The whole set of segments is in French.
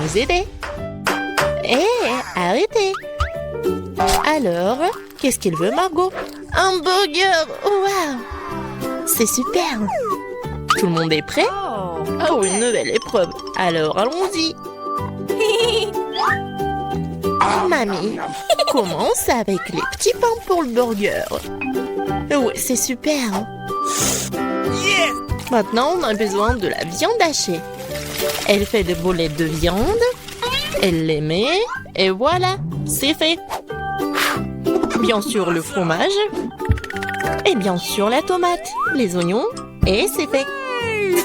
vous aider. Hé, arrêtez. Alors, qu'est-ce qu'il veut, Margot? Un burger! Waouh! C'est super! Tout le monde est prêt? Oh, une nouvelle épreuve. Alors, allons-y. Mamie, commence avec les petits pains pour le burger. Oui, c'est super. Maintenant, on a besoin de la viande hachée. Elle fait des boulettes de viande. Elle les met. Et voilà, c'est fait. Bien sûr, le fromage. Et bien sûr, la tomate, les oignons. Et c'est fait.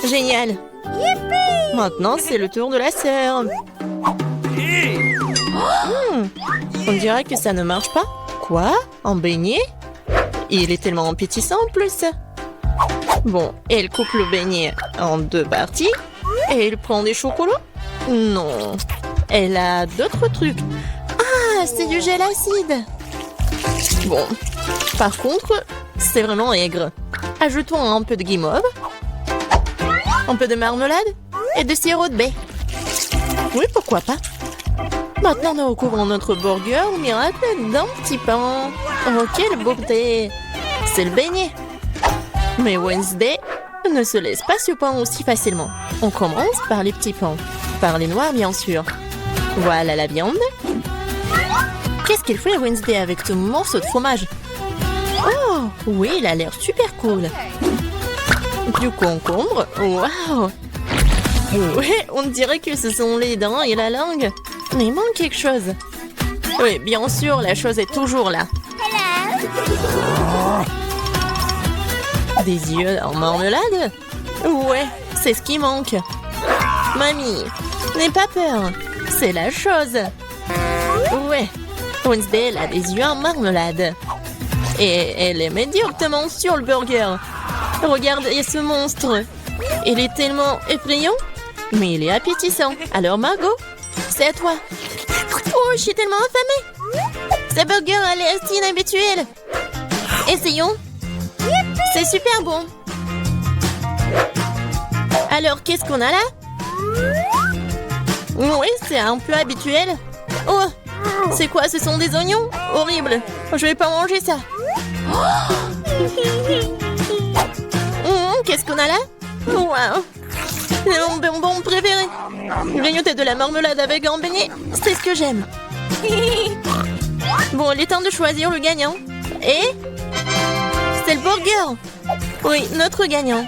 Génial. Maintenant, c'est le tour de la sœur. On dirait que ça ne marche pas. Quoi? Un beignet? Il est tellement appétissant en plus. Bon, elle coupe le beignet en 2 parties. Et elle prend des chocolats? Non. Elle a d'autres trucs. Ah, c'est du gel acide. Bon, par contre, c'est vraiment aigre. Ajoutons un peu de guimauve. Un peu de marmelade. Et de sirop de baie. Oui, pourquoi pas. Maintenant, nous recouvrons notre burger au miracle d'un petit pain. Oh, quelle beauté! C'est le beignet. Mais Wednesday ne se laisse pas surprendre aussi facilement. On commence par les petits pains. Par les noirs, bien sûr. Voilà la viande. Qu'est-ce qu'il fait Wednesday avec ce morceau de fromage? Oh, oui, il a l'air super cool. Du concombre. Waouh! Oui, on dirait que ce sont les dents et la langue. Mais il manque quelque chose. Oui, bien sûr, la chose est toujours là. Des yeux en marmelade? Ouais, c'est ce qui manque. Mamie, n'aie pas peur. C'est la chose. Ouais, Wednesday, elle a des yeux en marmelade. Et elle les met directement sur le burger. Regardez ce monstre. Il est tellement effrayant, mais il est appétissant. Alors Margot, c'est à toi. Oh, je suis tellement affamée. Ce burger a l'air si inhabituel. Essayons. C'est super bon. Alors, qu'est-ce qu'on a là? Oui, c'est un plat habituel. Oh, c'est quoi? Ce sont des oignons? Horrible. Je vais pas manger ça. Qu'est-ce qu'on a là? Wow. C'est mon bonbon préféré. Grignoter de la marmelade avec un beignet, c'est ce que j'aime. Bon, il est temps de choisir le gagnant. Et c'est le burger. Oui, notre gagnant.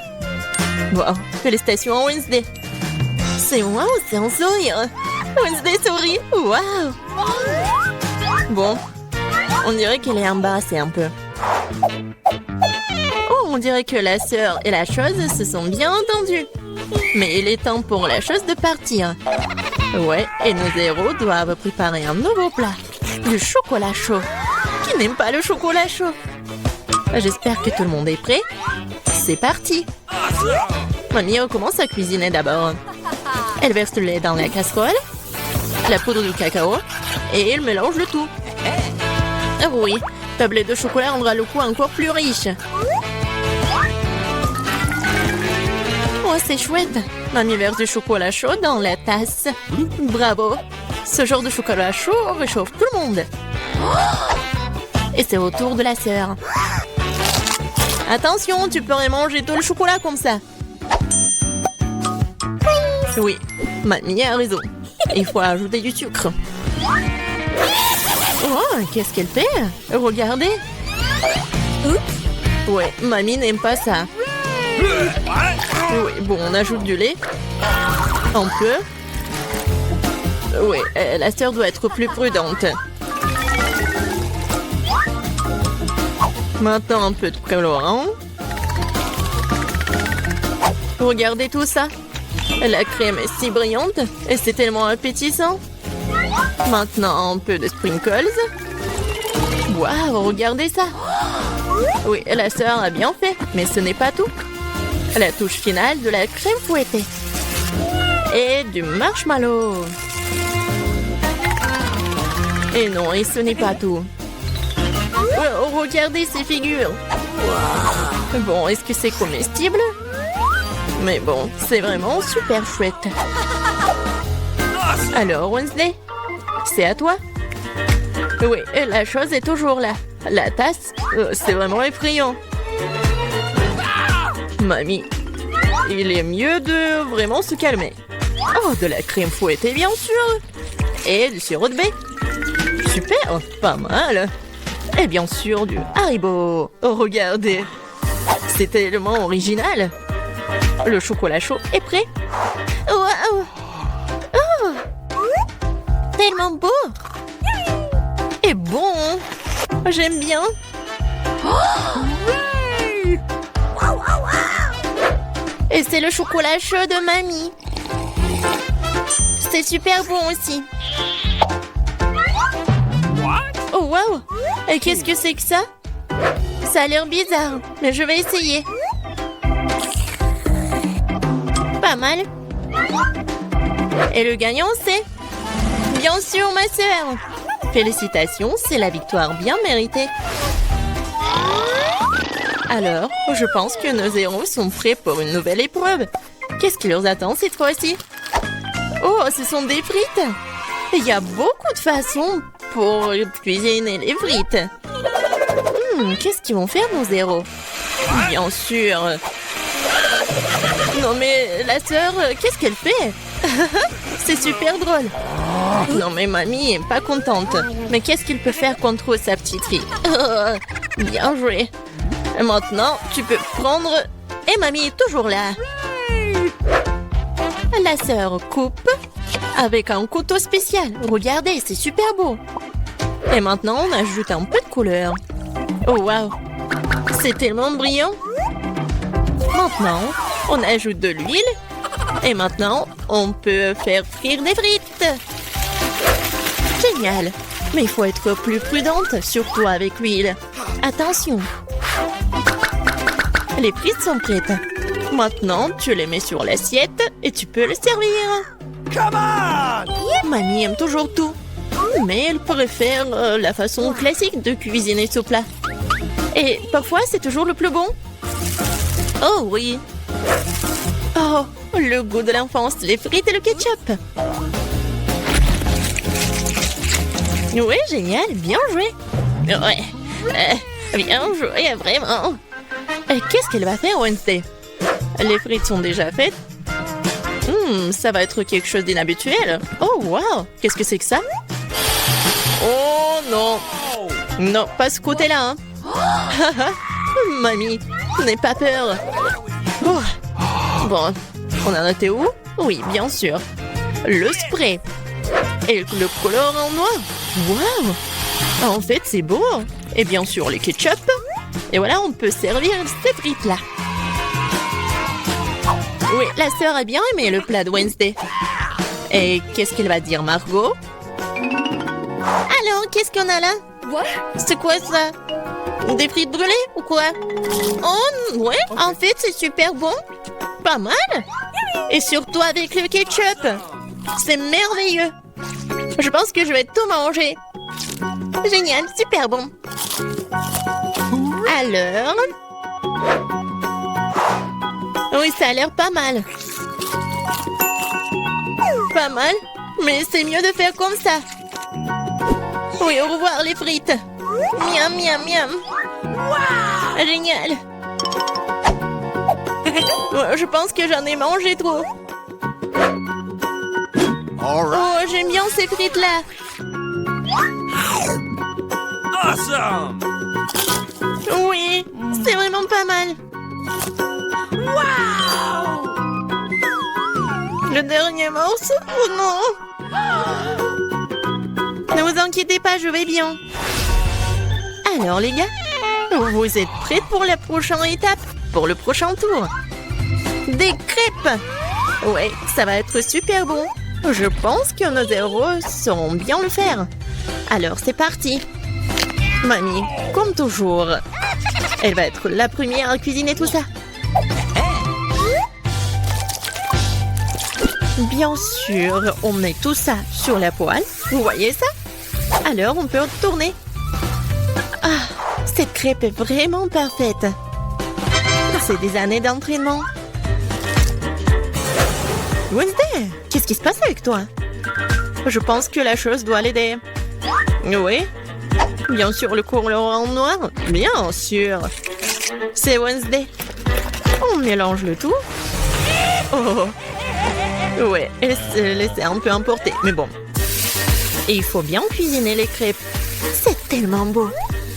Wow, félicitations à Wednesday. C'est wow, c'est un sourire. Wednesday sourit. Wow. Bon, on dirait qu'elle est embarrassée un peu. Oh, on dirait que la sœur et la chose se sont bien entendues. Mais il est temps pour la chose de partir. Ouais, et nos héros doivent préparer un nouveau plat. Du chocolat chaud. Qui n'aime pas le chocolat chaud? J'espère que tout le monde est prêt. C'est parti. Mamie commence à cuisiner d'abord. Elle verse le lait dans la casserole, la poudre de cacao, et elle mélange le tout. Ah oui, tablette de chocolat rendra le goût encore plus riche. Oh, c'est chouette. Mamie verse du chocolat chaud dans la tasse. Bravo. Ce genre de chocolat chaud réchauffe tout le monde. Et c'est au tour de la sœur. Attention, tu pourrais manger tout le chocolat comme ça. Oui, mamie a raison. Il faut ajouter du sucre. Oh, qu'est-ce qu'elle fait? Regardez. Ouais, mamie n'aime pas ça. Oui, bon, on ajoute du lait. Un peu. Oui, la sœur doit être plus prudente. Maintenant, un peu de colorant. Regardez tout ça. La crème est si brillante et c'est tellement appétissant. Maintenant, un peu de sprinkles. Waouh, regardez ça. Oui, la sœur a bien fait, mais ce n'est pas tout. La touche finale de la crème fouettée. Et du marshmallow. Et non, et ce n'est pas tout. Oh, regardez ces figures. Bon, est-ce que c'est comestible? Mais bon, c'est vraiment super chouette. Alors, Wednesday, c'est à toi. Oui, et la chose est toujours là. La tasse, c'est vraiment effrayant. Mamie, il est mieux de vraiment se calmer. Oh, de la crème fouettée, bien sûr. Et du sirop de baie. Super, pas mal. Et bien sûr, du Haribo. Oh, regardez. C'est tellement original. Le chocolat chaud est prêt. Waouh! Oh! Tellement beau! Et bon! J'aime bien. Et c'est le chocolat chaud de mamie. C'est super bon aussi. Oh waouh! Et qu'est-ce que c'est que ça? Ça a l'air bizarre, mais je vais essayer. Pas mal. Et le gagnant, c'est... Bien sûr, ma sœur. Félicitations, c'est la victoire bien méritée. Alors, je pense que nos héros sont prêts pour une nouvelle épreuve. Qu'est-ce qui leur attend cette fois-ci? Oh, ce sont des frites. Il y a beaucoup de façons pour cuisiner les frites. Qu'est-ce qu'ils vont faire, nos héros? Bien sûr. Non mais, la sœur, qu'est-ce qu'elle fait? C'est super drôle. Non mais mamie est pas contente. Mais qu'est-ce qu'il peut faire contre sa petite fille? Bien joué. Et maintenant, tu peux prendre... Et mamie est toujours là. La sœur coupe avec un couteau spécial. Regardez, c'est super beau. Et maintenant, on ajoute un peu de couleur. Oh waouh, c'est tellement brillant. Maintenant, on ajoute de l'huile. Et maintenant, on peut faire frire des frites. Génial. Mais il faut être plus prudente, surtout avec l'huile. Attention. Les frites sont prêtes. Maintenant, tu les mets sur l'assiette et tu peux les servir. Come on! Mamie aime toujours tout. Mais elle préfère la façon classique de cuisiner ce plat. Et parfois, c'est toujours le plus bon. Oh oui. Oh, le goût de l'enfance, les frites et le ketchup. Oui, génial, bien joué. Ouais, bien joué, vraiment. Qu'est-ce qu'elle va faire, Wednesday? Les frites sont déjà faites. Ça va être quelque chose d'inhabituel. Oh, wow, qu'est-ce que c'est que ça? Oh non. Non, pas ce côté-là. Hein. Mamie, n'aie pas peur. Oh. Bon, on en était où? Oui, bien sûr. Le spray. Et le colorant noir. Waouh! En fait, c'est beau. Et bien sûr, les ketchup. Et voilà, on peut servir ces frites-là. Oui, la sœur a bien aimé le plat de Wednesday. Et qu'est-ce qu'elle va dire, Margot? Alors, qu'est-ce qu'on a là? C'est quoi ça? Des frites brûlées ou quoi? Oh, ouais, en fait, c'est super bon. Pas mal. Et surtout avec le ketchup. C'est merveilleux. Je pense que je vais tout manger. Génial, super bon. Alors... Oui, ça a l'air pas mal. Pas mal, mais c'est mieux de faire comme ça. Oui, au revoir les frites. Miam, miam, miam. Génial. Je pense que j'en ai mangé trop. Oh, j'aime bien ces frites-là. Awesome! Oui, c'est vraiment pas mal. Wow! Le dernier morceau? Oh non! Ne vous inquiétez pas, je vais bien. Alors les gars, vous êtes prêts pour la prochaine étape? Pour le prochain tour? Des crêpes! Ouais, ça va être super bon. Je pense que nos héros sauront bien le faire. Alors c'est parti. Mamie, comme toujours, elle va être la première à cuisiner tout ça. Bien sûr, on met tout ça sur la poêle. Vous voyez ça? Alors, on peut tourner. Ah, cette crêpe est vraiment parfaite. C'est des années d'entraînement. Wednesday, qu'est-ce qui se passe avec toi? Je pense que la chose doit l'aider. Oui. Bien sûr, le colorant noir. Bien sûr. C'est Wednesday. On mélange le tout. Oh. Ouais, elle s'est laissée un peu emporter, mais bon. Et il faut bien cuisiner les crêpes. C'est tellement beau.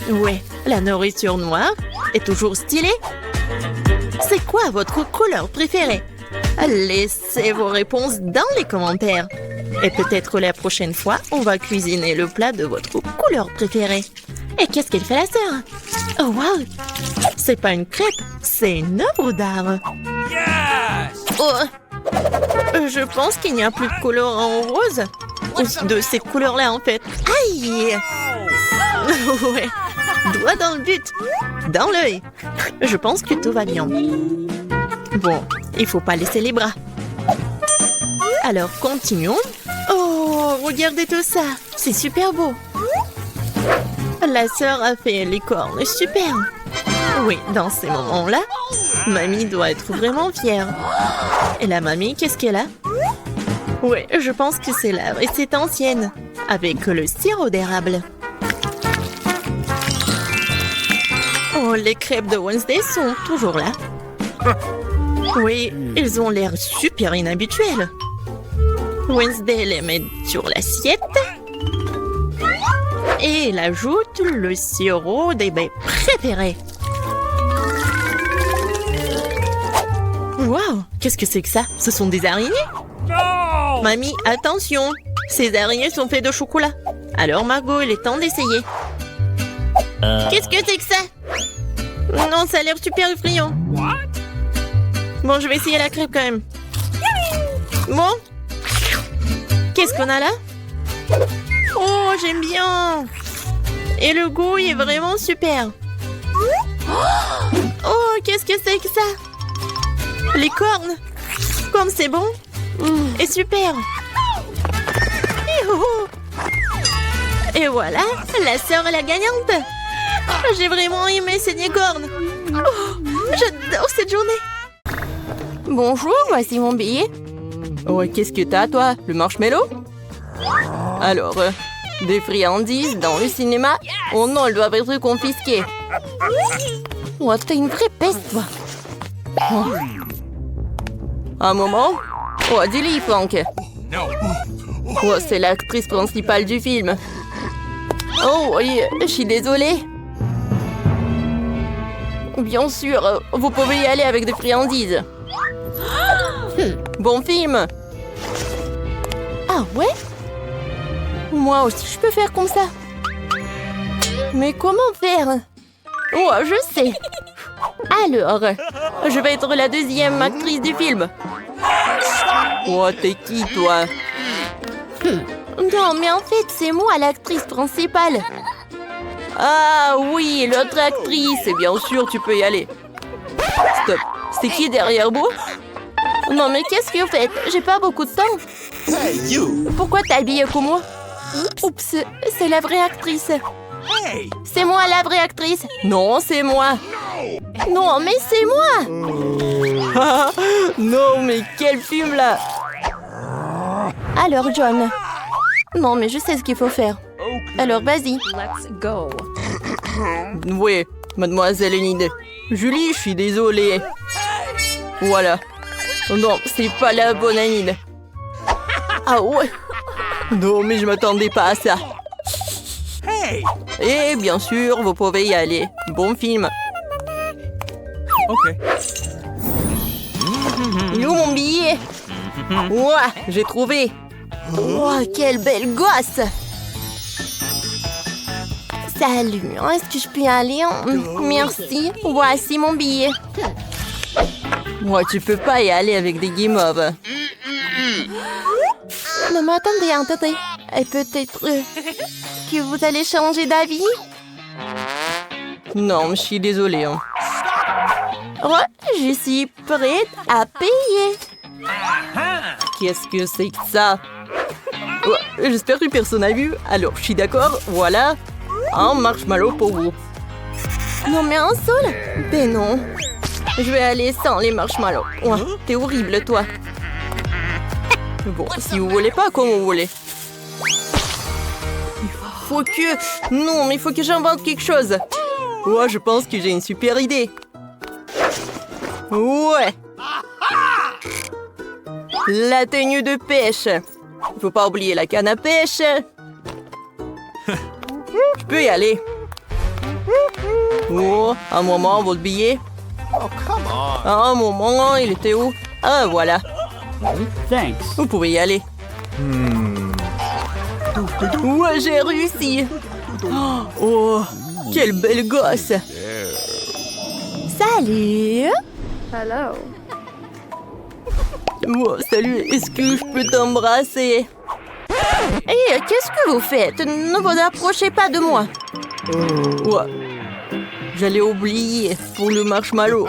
Ouais, la nourriture noire est toujours stylée. C'est quoi votre couleur préférée? Laissez vos réponses dans les commentaires. Et peut-être la prochaine fois, on va cuisiner le plat de votre couleur préférée. Et qu'est-ce qu'elle fait la sœur? Oh wow! C'est pas une crêpe, c'est une œuvre d'art. Yes! Oh. Je pense qu'il n'y a plus de colorant rose. Ou de ces couleurs-là, en fait. Aïe! Ouais. Doigt dans le but. Dans l'œil. Je pense que tout va bien. Bon, il faut pas laisser les bras. Alors, continuons. Oh, regardez tout ça. C'est super beau. La sœur a fait les cornes. Super. Oui, dans ces moments-là, mamie doit être vraiment fière. Et la mamie, qu'est-ce qu'elle a? Oui, je pense que c'est la recette ancienne, avec le sirop d'érable. Oh, les crêpes de Wednesday sont toujours là. Oui, ils ont l'air super inhabituels. Wednesday les met sur l'assiette. Et elle ajoute le sirop des baies préférés. Waouh, qu'est-ce que c'est que ça? Ce sont des araignées? No! Mamie, attention! Ces araignées sont faites de chocolat. Alors Margot, il est temps d'essayer. Qu'est-ce que c'est que ça? Non, ça a l'air super effrayant. What? Bon, je vais essayer la crêpe quand même. Bon. Qu'est-ce qu'on a là? Oh, j'aime bien. Et le goût, il est vraiment super. Oh, qu'est-ce que c'est que ça? Les cornes. Comme c'est bon. Et super. Et voilà, la sœur est la gagnante. J'ai vraiment aimé ces cornes. Oh, j'adore cette journée. Bonjour, voici mon billet. Oh, qu'est-ce que t'as, toi? Le marshmallow? Alors, des friandises dans le cinéma? Oh non, elles doivent être confisquées. Oh, t'es une vraie peste, toi. Oh. Un moment. Oh, dis-lui, Franck. No. Oh, c'est l'actrice principale du film. Oh, oui, je suis désolée. Bien sûr, vous pouvez y aller avec des friandises. Bon film. Ah ouais? Moi aussi, je peux faire comme ça. Mais comment faire? Oh, je sais. Alors, je vais être la deuxième actrice du film. Oh, t'es qui, toi? Non, mais en fait, c'est moi l'actrice principale. Ah oui, l'autre actrice. Et bien sûr, tu peux y aller. Stop. C'est qui derrière vous? Non, mais qu'est-ce que vous faites? J'ai pas beaucoup de temps. Hey, you! Pourquoi t'es habillée comme moi? Oups, c'est la vraie actrice. Hey! C'est moi la vraie actrice. Non, c'est moi. Non, mais c'est moi. Non, mais quel film là. Alors, John. Non, mais je sais ce qu'il faut faire. Alors, vas-y. Let's go. Oui, mademoiselle une idée. Julie, je suis désolée. Voilà. Non, c'est pas la bonne Anide. Ah ouais. Non, mais je m'attendais pas à ça. Hey! Et bien sûr, vous pouvez y aller. Bon film. Okay. Il est où mon billet? Ouah, j'ai trouvé. Ouah, quelle belle gosse. Salut, est-ce que je peux y aller? Merci, voici mon billet. Moi, tu peux pas y aller avec des guimauves. Non, mais attendez. Et peut-être que vous allez changer d'avis? Non, je suis désolée. Oh, je suis prête à payer. Qu'est-ce que c'est que ça? Oh, j'espère que personne n'a vu. Alors, je suis d'accord, voilà. Un marshmallow pour vous. Non, mais un seul? Ben non. Je vais aller sans les marshmallows. Ouais, t'es horrible, toi. Bon, si vous voulez pas, comme vous voulez. faut que... Non, mais il faut que j'invente quelque chose. Ouais, je pense que j'ai une super idée. Ouais. La tenue de pêche. Il faut pas oublier la canne à pêche. Je peux y aller. Oh, un moment, votre billet. Un moment, il était où? Ah, voilà. Thanks. Vous pouvez y aller. Ouais, j'ai réussi. Oh, quel bel gosse. Salut. Hello. Oh, salut, est-ce que je peux t'embrasser? Hé, qu'est-ce que vous faites? Ne vous approchez pas de moi. Ouais. J'allais oublier pour le marshmallow.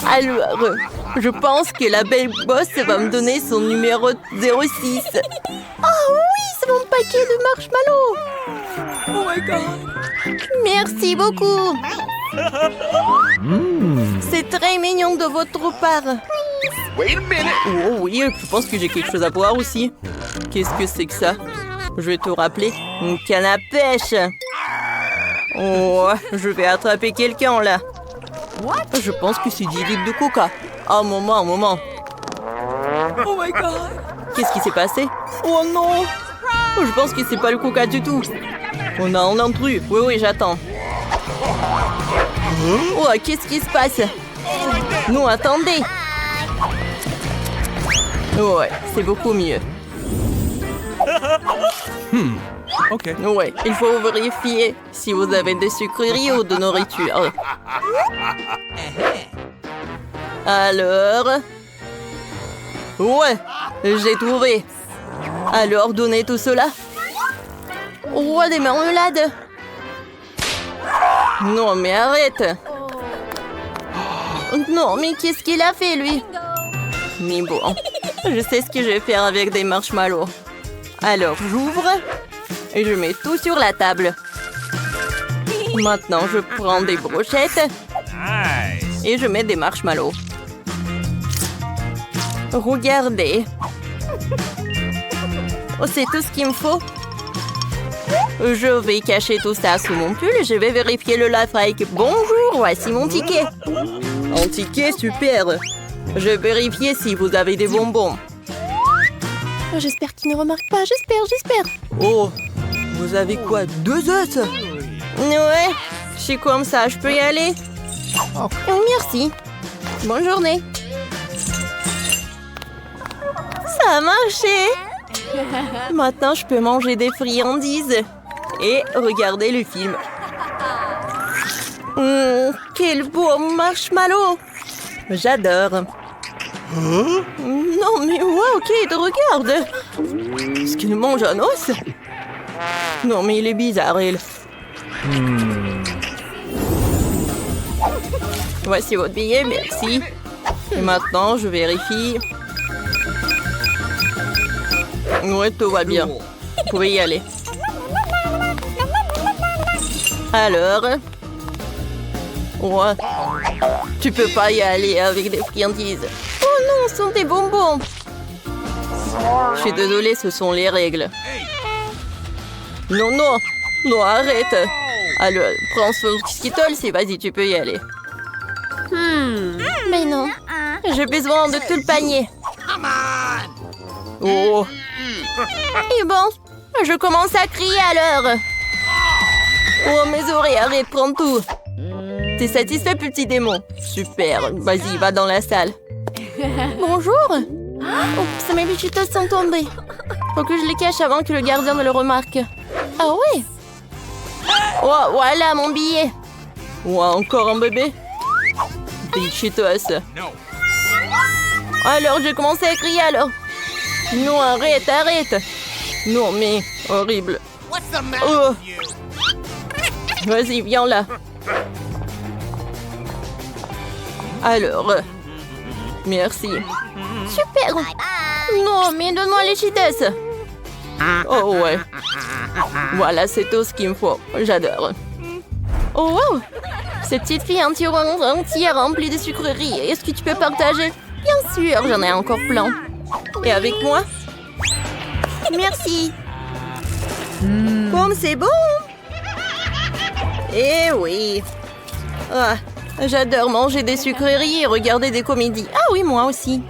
Alors, je pense que la belle boss va me donner son numéro 06. Oh oui, c'est mon paquet de marshmallows. Oh my god. Merci beaucoup. C'est très mignon de votre part. Oh oui, je pense que j'ai quelque chose à boire aussi. Qu'est-ce que c'est que ça? Je vais te rappeler. Une canne à pêche. Oh, je vais attraper quelqu'un là. Je pense que c'est 10 litres de coca. Un moment. Oh my god. Qu'est-ce qui s'est passé? Oh non. Je pense que c'est pas le coca du tout. On a un intrus. Oui, j'attends. Oh, qu'est-ce qui se passe? Non, attendez. Ouais, c'est beaucoup mieux. OK. Ouais, il faut vérifier si vous avez des sucreries ou de nourriture. Alors... Ouais, j'ai trouvé. Alors, donnez tout cela. Ouais, des marmelades. Non, mais arrête. Non, mais qu'est-ce qu'il a fait, lui? Mais bon, je sais ce que je vais faire avec des marshmallows. Alors, j'ouvre et je mets tout sur la table. Maintenant, je prends des brochettes et je mets des marshmallows. Regardez. Oh, c'est tout ce qu'il me faut. Je vais cacher tout ça sous mon pull et je vais vérifier le lave-like. Bonjour, voici mon ticket. Un ticket, super. Je vais vérifier si vous avez des bonbons. J'espère qu'il ne remarque pas, j'espère. Oh, vous avez quoi? 2 œufs? Ouais, je suis comme ça, je peux y aller? Oh, merci. Bonne journée. Ça a marché. Maintenant, je peux manger des friandises et regarder le film. Quel beau marshmallow. J'adore. Non, mais wow, Kate, regarde. Est-ce qu'il mange un os? Non, mais il est bizarre, il. Voici votre billet, merci. Et maintenant, je vérifie. Ouais, tout va bien. Vous pouvez y aller. Alors... Ouais. Tu peux pas y aller avec des friandises. Oh non, ce sont des bonbons. Je suis désolée, ce sont les règles. Non, arrête. Alors, prends ce Skittles et vas-y, tu peux y aller. Mais non, j'ai besoin de tout le panier. Oh. Et bon, je commence à crier alors. Oh, mes oreilles, arrête, prends tout. T'es satisfait, petit démon? Super, vas-y, va dans la salle. Bonjour. Oups, mes bichitos sont tombés. Faut que je les cache avant que le gardien ne le remarque. Ah ouais? Oh, voilà mon billet. Ouais, encore un bébé? Bichitos. Alors, j'ai commencé à crier alors. Non, arrête. Non, mais horrible. Oh. Vas-y, viens là. Alors, merci. Super. Non, mais donne-moi les Cheetos. Oh ouais. Voilà, c'est tout ce qu'il me faut. J'adore. Oh wow. Cette petite fille entière remplie de sucreries. Est-ce que tu peux partager? Bien sûr, j'en ai encore plein. Et avec moi? Merci. Comme c'est bon! Eh oui! Ah, j'adore manger des sucreries et regarder des comédies. Ah oui, moi aussi.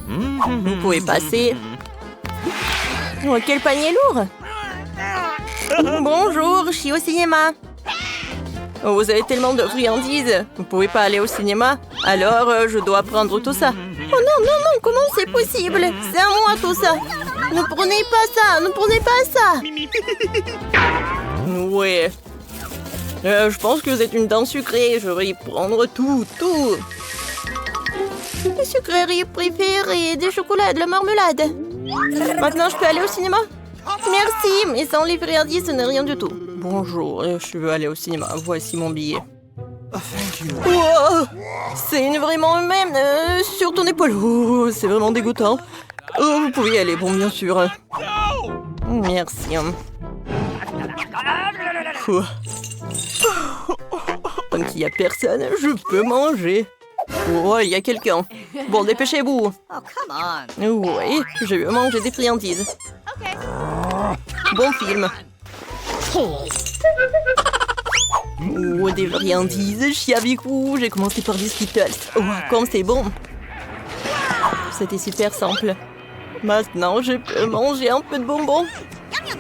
Vous pouvez passer. Oh, quel panier lourd! Bonjour, je suis au cinéma. Oh, vous avez tellement de friandises. Vous pouvez pas aller au cinéma? Alors, je dois prendre tout ça. Oh non, non, non, comment c'est possible? C'est à moi tout ça. Ne prenez pas ça, ne prenez pas ça. Ouais. Je pense que vous êtes une dent sucrée. Je vais y prendre tout. Mes sucreries préférées, des chocolats, de la marmelade. Maintenant, je peux aller au cinéma? Merci, mais sans les friandises, ce n'est rien du tout. Bonjour, je veux aller au cinéma. Voici mon billet. Wow, c'est vraiment humaine sur ton épaule. Oh, c'est vraiment dégoûtant. Oh, vous pouvez y aller, bon, bien sûr. Merci. Tant qu'il n'y a personne, je peux manger. Oh, il y a quelqu'un. Bon, dépêchez-vous. Oui, je veux manger des friandises. Bon film. Oh, des friandises, je suis avec vous. J'ai commencé par des Skittles. Oh, comme c'est bon. C'était super simple. Maintenant, je peux manger un peu de bonbons.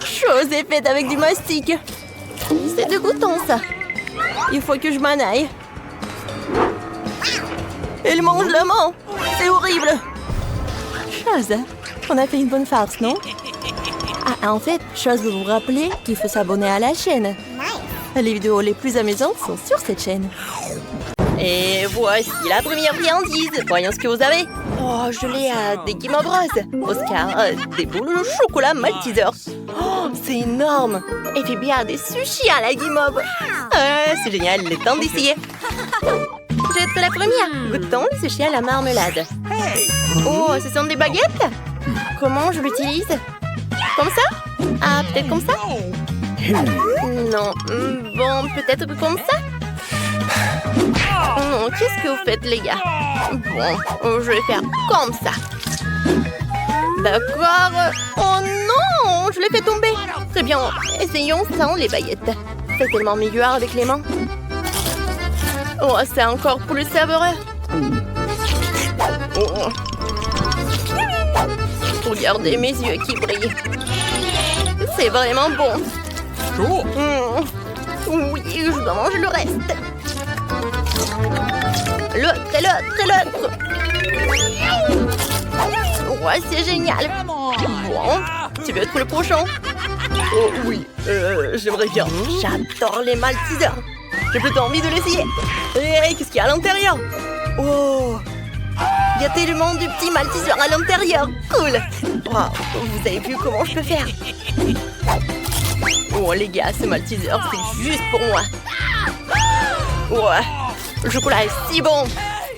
Chose est faite avec du mastic. C'est dégoûtant, ça. Il faut que je m'en aille. Elle mange la main. C'est horrible. Chose, on a fait une bonne farce, non? Ah, en fait, chose de vous rappeler qu'il faut s'abonner à la chaîne. Les vidéos les plus amusantes sont sur cette chaîne. Et voici la première friandise. Voyons ce que vous avez. Oh, je l'ai à des Guimauve roses. Oscar, des boules de chocolat Malteser. Oh, c'est énorme. Et puis bien des sushis à la guimauve. C'est génial, il est temps d'essayer. Je vais être la première. Goûtons le sushi à la marmelade. Oh, ce sont des baguettes? Comment je l'utilise? Comme ça? Ah, peut-être comme ça? Non. Bon, peut-être comme ça? Oh, qu'est-ce que vous faites, les gars? Bon, je vais faire comme ça. D'accord. Oh non, je l'ai fait tomber. Très bien, essayons sans les baguettes. C'est tellement meilleur avec les mains. Oh, c'est encore plus savoureux. Oh. Regardez mes yeux qui brillent. C'est vraiment bon. Oui, je dois manger le reste. L'autre et l'autre et l'autre. Ouais, c'est génial. Bon, tu veux être le prochain? Oh oui, j'aimerais bien. J'adore les Maltesers. J'ai plutôt envie de l'essayer. Hey, qu'est-ce qu'il y a à l'intérieur? Oh, il y a tellement de petits Maltesers à l'intérieur. Cool. Wow, vous avez vu comment je peux faire? Oh les gars, ce Malteser, c'est juste pour moi. Ouais, le chocolat est si bon.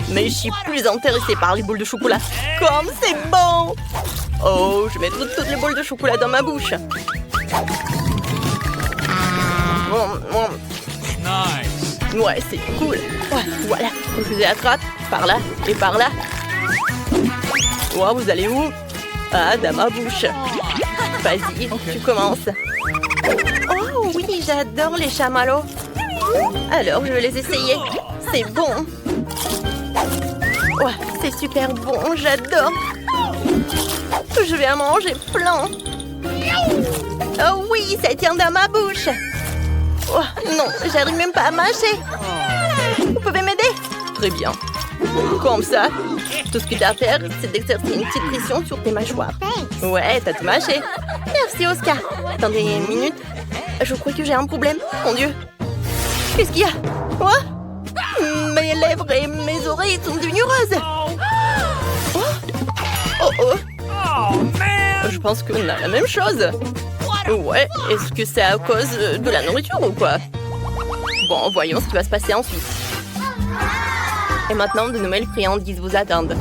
Mais je suis plus intéressée par les boules de chocolat. Comme c'est bon! Oh, je vais mettre toutes les boules de chocolat dans ma bouche. Nice. Ouais, c'est cool. Ouais, voilà, je les attrape par là et par là. Ouais, vous allez où? Ah, dans ma bouche. Vas-y, tu commences. Oh oui, j'adore les chamallows. Alors, je vais les essayer. C'est bon. Ouais, c'est super bon, j'adore. Je vais en manger plein. Oh oui, ça tient dans ma bouche. Oh, non, j'arrive même pas à mâcher. Vous pouvez m'aider? Très bien. Comme ça, tout ce que tu as à faire, c'est d'exercer une petite pression sur tes mâchoires. Ouais, t'as tout mâché. Merci, Oscar. Attendez une minute. Je crois que j'ai un problème. Mon Dieu. Qu'est-ce qu'il y a? Quoi? Mes lèvres et mes oreilles sont devenues roses. Oh, oh, oh. Je pense qu'on a la même chose. Ouais, est-ce que c'est à cause de la nourriture ou quoi? Bon, voyons ce qui va se passer ensuite. Et maintenant, de nouvelles friandises vous attendent.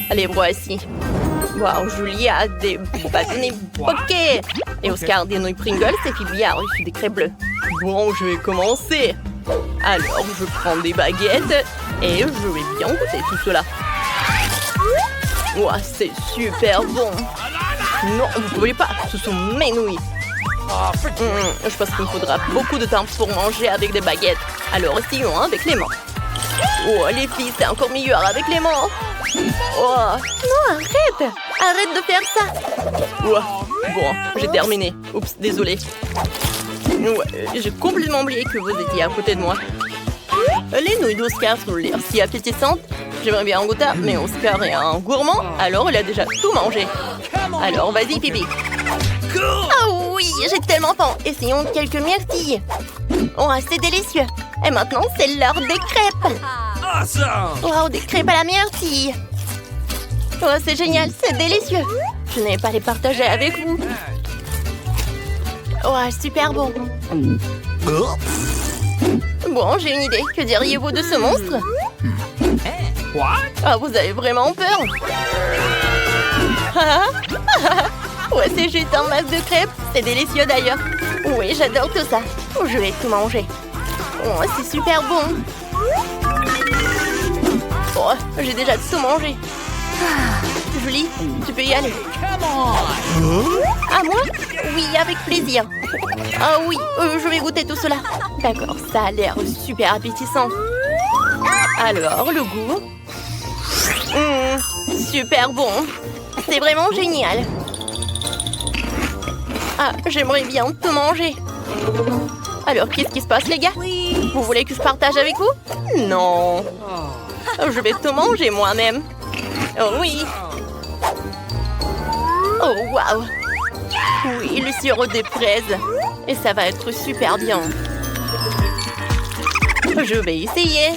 Allez, voici. Waouh, Julie a des bâtonnets poké. Et Oscar des nouilles Pringles et Phoebe a reçu des crêpes bleues. Bon, je vais commencer. Alors, je prends des baguettes et je vais bien goûter tout cela. Ouah, c'est super bon. Non, vous pouvez pas. Ce sont mes nouilles. Je pense qu'il me faudra beaucoup de temps pour manger avec des baguettes. Alors essayons avec les mains. Oh, les filles, c'est encore meilleur avec les mains. Oh, non, arrête. Arrête de faire ça. Oh, bon, j'ai terminé. Oups, désolé. Ouais, j'ai complètement oublié que vous étiez à côté de moi. Les nouilles d'Oscar sont l'air si appétissantes. J'aimerais bien en goûter, mais Oscar est un gourmand, alors il a déjà tout mangé. Alors vas-y, Phoebe. Oh oui, j'ai tellement faim. Essayons quelques myrtilles. Oh, c'est délicieux. Et maintenant, c'est l'heure des crêpes. Wow, des crêpes à la myrtille. Oh, c'est génial, c'est délicieux. Je n'avais pas les partager avec vous. Oh, super bon. Bon, j'ai une idée. Que diriez-vous de ce monstre? Ah, vous avez vraiment peur? Ouais, c'est juste un masse de crêpes. C'est délicieux d'ailleurs. Oui, j'adore tout ça. Oh, je vais tout manger. Oh, c'est super bon. Oh, j'ai déjà tout mangé. Julie, tu peux y aller. À moi? Oui, avec plaisir. Ah oui, je vais goûter tout cela. D'accord, ça a l'air super appétissant. Alors, le goût? Super bon. C'est vraiment génial. Ah, j'aimerais bien tout manger. Alors, qu'est-ce qui se passe, les gars? Vous voulez que je partage avec vous? Non. Je vais tout manger moi-même. Oh oui. Oh, waouh. Oui, le sirop des fraises. Et ça va être super bien. Je vais essayer.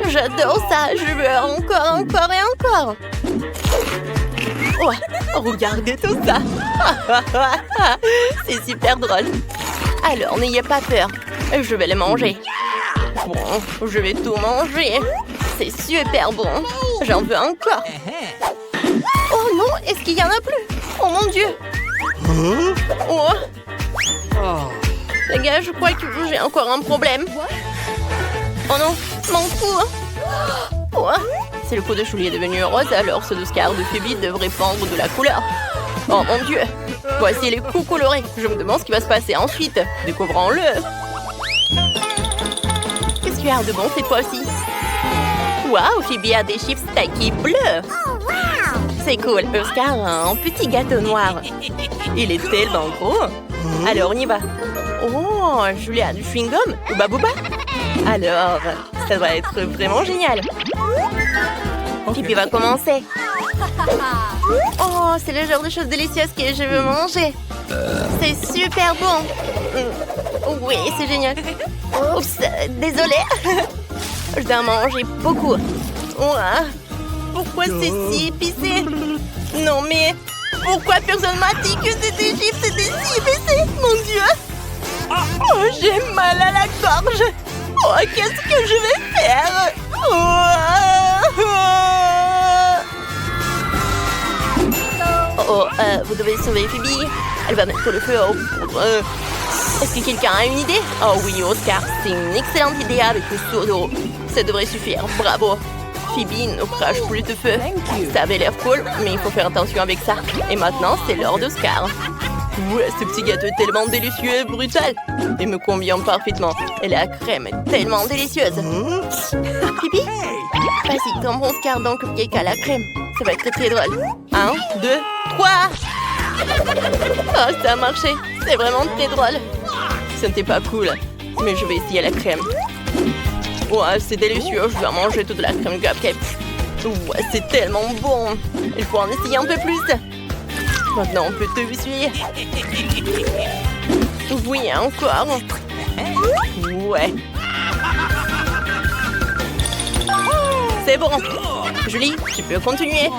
J'adore ça. Je veux encore et encore. Oh, regardez tout ça. C'est super drôle. Alors, n'ayez pas peur. Je vais les manger. Bon, je vais tout manger. C'est super bon. J'en veux encore. Oh non, est-ce qu'il y en a plus? Oh mon Dieu. Oh. Les gars, je crois que j'ai encore un problème. Oh non, mon cou. Oh. C'est le coup de Julie est devenu rose, alors ce d'Oscar de Phoebe devrait prendre de la couleur. Oh mon Dieu. Voici les coups colorés. Je me demande ce qui va se passer ensuite. Découvrons-le. Qu'est-ce qu'il y a de bon cette fois-ci? Waouh, Phoebe a des chips taquis bleus. C'est cool. Oscar a un petit gâteau noir. Il est tellement gros. Alors, on y va. Oh, Julie a du chewing-gum ou babouba? Alors, ça va être vraiment génial. Phoebe va commencer. Oh, c'est le genre de choses délicieuses que je veux manger. C'est super bon. Oui, c'est génial. Oups, désolée. Je dois manger beaucoup. Ouah. Pourquoi c'est si épicé? Non, mais pourquoi personne m'a dit que c'était chips, c'était si épicé? Mon Dieu. Oh, j'ai mal à la gorge. Oh, qu'est-ce que je vais faire? Vous devez sauver Phoebe. Elle va mettre le feu au poudre. Est-ce que quelqu'un a une idée? Oh oui, Oscar, c'est une excellente idée avec le seau d'eau. Ça devrait suffire, bravo. Phoebe ne crache plus de feu. Ça avait l'air cool, mais il faut faire attention avec ça. Et maintenant, c'est l'heure d'Oscar. Ouais, ce petit gâteau est tellement délicieux et brutal. Il me convient parfaitement. Et la crème est tellement délicieuse. Phoebe? Vas-y, tombe Oscar dans le cupcake à la crème. Ça va être très drôle. 1, 2, 3. Oh, ça a marché. C'est vraiment très drôle. Ce n'était pas cool, mais je vais essayer la crème. Ouais, c'est délicieux. Je vais manger toute la crème cupcake. Ouais, c'est tellement bon. Il faut en essayer un peu plus. Maintenant, on peut tout essuyer. Oui, encore. Ouais. C'est bon. Julie, tu peux continuer.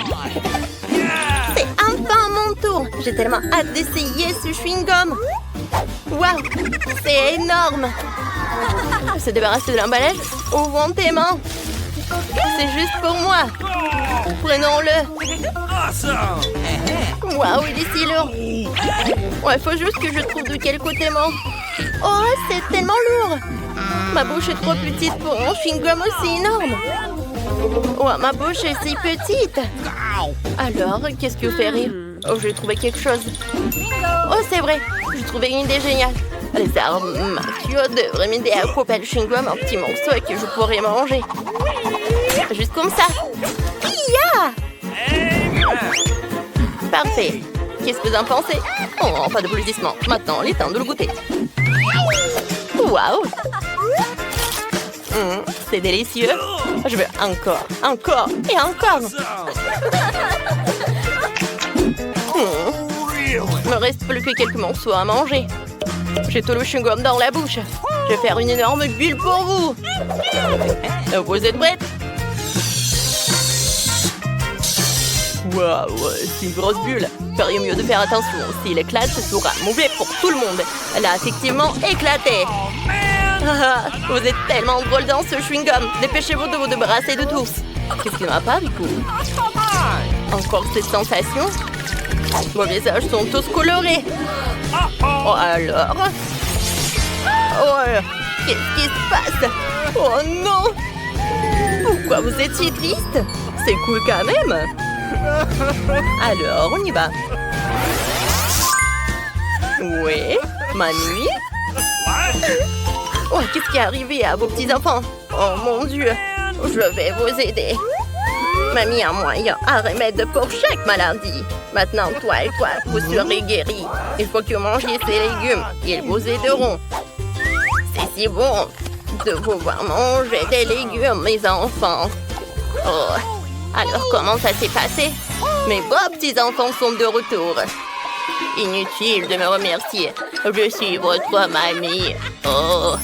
C'est enfin mon tour. J'ai tellement hâte d'essayer ce chewing-gum. Waouh, c'est énorme. Se débarrasser de l'emballage. Ouvrons tes mains. C'est juste pour moi. Prenons-le. Waouh, il est si lourd. Ouais, faut juste que je trouve de quel côté mange. Oh, c'est tellement lourd. Ma bouche est trop petite pour un chewing-gum aussi énorme. Ouais, ma bouche est si petite. Alors, qu'est-ce qui vous fait rire? Oh, j'ai trouvé quelque chose. Oh, c'est vrai. J'ai trouvé une idée géniale. Les armes devraient m'aider à couper le chewing-gum en petits morceaux et que je pourrais manger. Juste comme ça. Ya! Parfait. Qu'est-ce que vous en pensez? Oh, pas d'applaudissements. Maintenant, il est temps de le goûter. Waouh! C'est délicieux. Je veux encore, encore et encore. Il me reste plus que quelques morceaux à manger. J'ai tout le chewing-gum dans la bouche. Je vais faire une énorme bulle pour vous. Vous êtes prêtes? Waouh, c'est une grosse bulle. Feriez mieux de faire attention. S'il éclate, ce sera mauvais pour tout le monde. Elle a effectivement éclaté. Vous êtes tellement drôle dans ce chewing-gum. Dépêchez-vous de vous débarrasser de tous. Qu'est-ce qui ne va pas avec vous? Encore cette sensation? Vos visages sont tous colorés. Oh, alors? Oh, qu'est-ce qui se passe? Oh non! Pourquoi vous étiez triste? C'est cool quand même. Alors, on y va. Oui, mamie? Oh, qu'est-ce qui est arrivé à vos petits-enfants? Oh mon Dieu, je vais vous aider. Mamie a un moyen, un remède pour chaque maladie. Maintenant, toi et toi, vous serez guéris. Il faut que vous mangiez ces légumes. Ils vous aideront. C'est si bon de pouvoir manger des légumes, mes enfants. Oh, alors comment ça s'est passé? Mes beaux petits-enfants sont de retour. Inutile de me remercier. Je suis votre mamie. Oh,